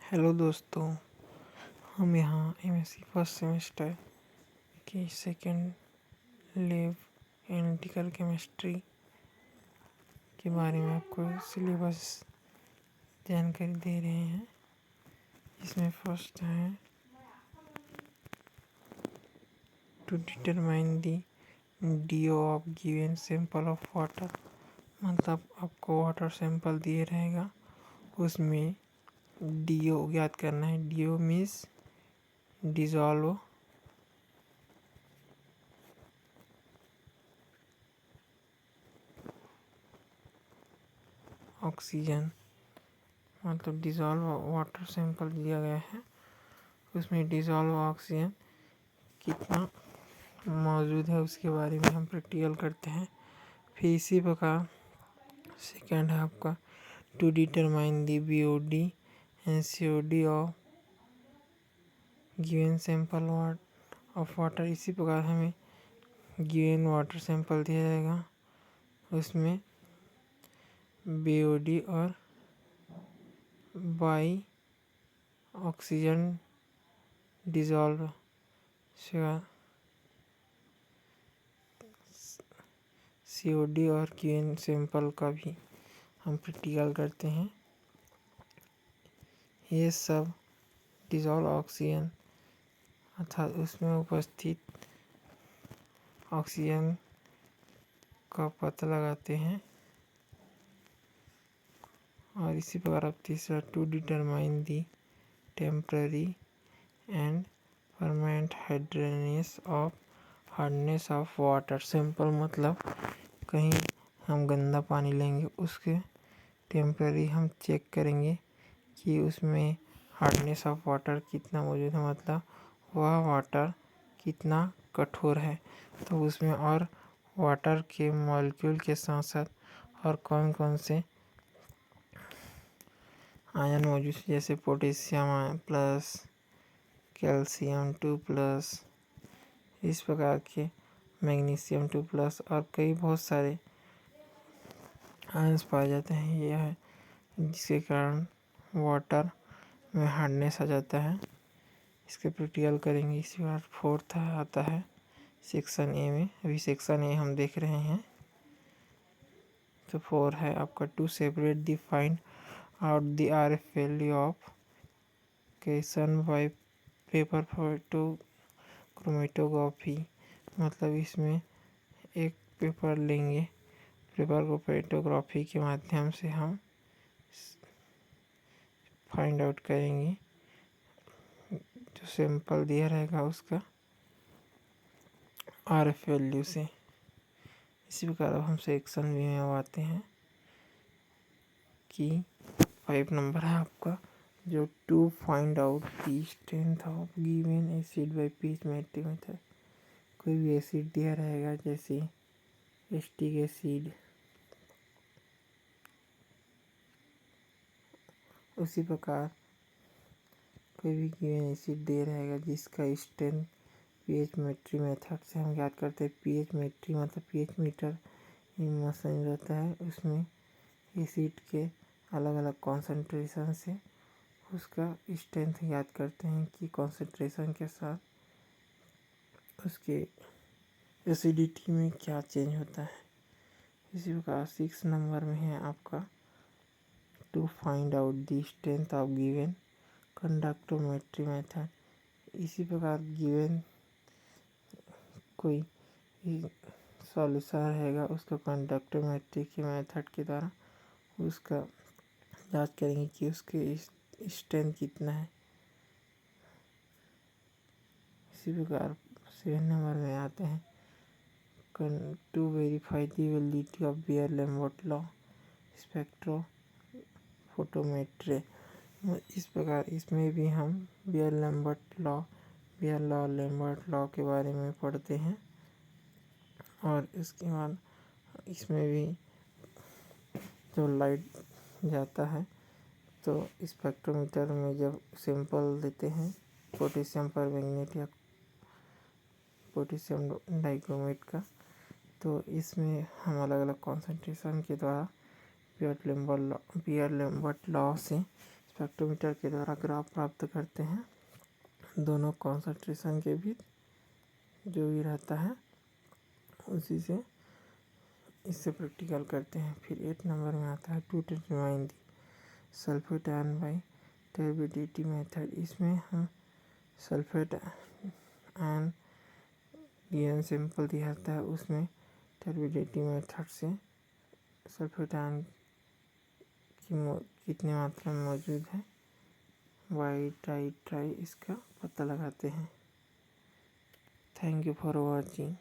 Hello दोस्तों, हम यहाँ एमएससी फर्स्ट सेमेस्टर की सेकेंड लैब एनालिटिकल केमिस्ट्री के बारे में आपको सिलेबस जानकारी दे रहे हैं। इसमें फर्स्ट है to determine the DO of given sample of water. मतलब आपको वाटर सैंपल दिए रहेगा, उसमें डीओ ज्ञात करना है। DO means dissolve oxygen. मतलब डिजॉल्व वाटर सैंपल दिया गया है, उसमें डिजॉल्व ऑक्सीजन कितना मौजूद है उसके बारे में हम प्रैक्टिकल करते हैं। फिर इसी प्रकार सेकेंड है आपका to determine the BOD and COD of given sample of water. इसी प्रकार हमें गिवन वाटर सैंपल दिया जाएगा, उसमें बीओडी और बाई ऑक्सीजन डिजॉल्व सीओडी और गिवन सैंपल का भी हम प्रैक्टिकल करते हैं। ये सब डिजॉल्व ऑक्सीजन अर्थात उसमें उपस्थित ऑक्सीजन का पता लगाते हैं। और इसी प्रकार अब तीसरा to determine the temporary and permanent hardness of water sample. मतलब कहीं हम गंदा पानी लेंगे, उसके टेम्पररी हम चेक करेंगे कि उसमें हार्डनेस ऑफ वाटर कितना मौजूद है, मतलब वह वाटर कितना कठोर है। तो उसमें और वाटर के मॉलिक्यूल के साथ साथ और कौन कौन से आयन मौजूद है, जैसे पोटेशियम प्लस, कैल्शियम 2+, इस प्रकार के मैग्नीशियम 2+, और कई बहुत सारे आयंस पाए जाते हैं। यह है जिसके कारण वाटर में हार्डनेस आ जाता है। इसके प्रैक्टिकल करेंगे। इसी बार फोर्थ आता है सेक्शन ए में। अभी सेक्शन ए हम देख रहे हैं। तो 4 है आपका to separate the find out the RF value of question by paper photo chromatography. मतलब इसमें एक पेपर लेंगे, पेपर को फोटोग्राफी के माध्यम से हम फाइंड आउट करेंगे जो सैंपल दिया रहेगा उसका आरएफ वैल्यू से। इसी प्रकार अब हम सेक्शन बी में आते हैं कि 5 नंबर है आपका जो to find out the strength of given acid by pH metric method. कोई भी एसिड दिया रहेगा जैसे एसिटिक एसिड, उसी प्रकार कोई भी गिवन एसिड दे रहेगा जिसका स्ट्रेंथ पीएच मेट्री मेथड से हम याद करते हैं। पीएच मेट्री मतलब पीएच मीटर मशीन रहता है, उसमें एसिड के अलग अलग कॉन्सेंट्रेशन से उसका स्ट्रेंथ याद करते हैं कि कॉन्सेंट्रेशन के साथ उसके एसिडिटी में क्या चेंज होता है। इसी प्रकार 6 नंबर में है आपका to find out the strength of given conductometry method. इसी प्रकार गिवन कोई सॉल्यूशन रहेगा, उसका कंडक्टोमेट्री के मेथड के द्वारा उसका जांच करेंगे कि उसके स्ट्रेंथ कितना है। इसी प्रकार 7 नंबर में आते हैं to verify the validity of Beer Lambert law spectrophotometry. इस प्रकार इसमें भी हम बियर-लैम्बर्ट लॉ के बारे में पढ़ते हैं। और इसके बाद इसमें भी जो लाइट जाता है तो स्पेक्ट्रोमीटर में जब सैंपल लेते हैं पोटेशियम परमैंगनेट या पोटेशियम डाइक्रोमेट का, तो इसमें हम अलग अलग कॉन्सेंट्रेशन के द्वारा बियर-लैम्बर्ट लॉ से स्पेक्ट्रोमीटर के द्वारा ग्राफ प्राप्त करते हैं दोनों कॉन्सेंट्रेशन के बीच जो भी रहता है उसी से इससे प्रैक्टिकल करते हैं। फिर 8 नंबर में आता है to determine the sulphate ion by turbidity method. इसमें हम सल्फेट आयन गिवन सिंपल दिया जाता है, उसमें टर्बिडिटी मेथड से सल्फेट आयन की कितनी मात्रा में मौजूद है वाई ट्राई इसका पता लगाते हैं। Thank you for watching.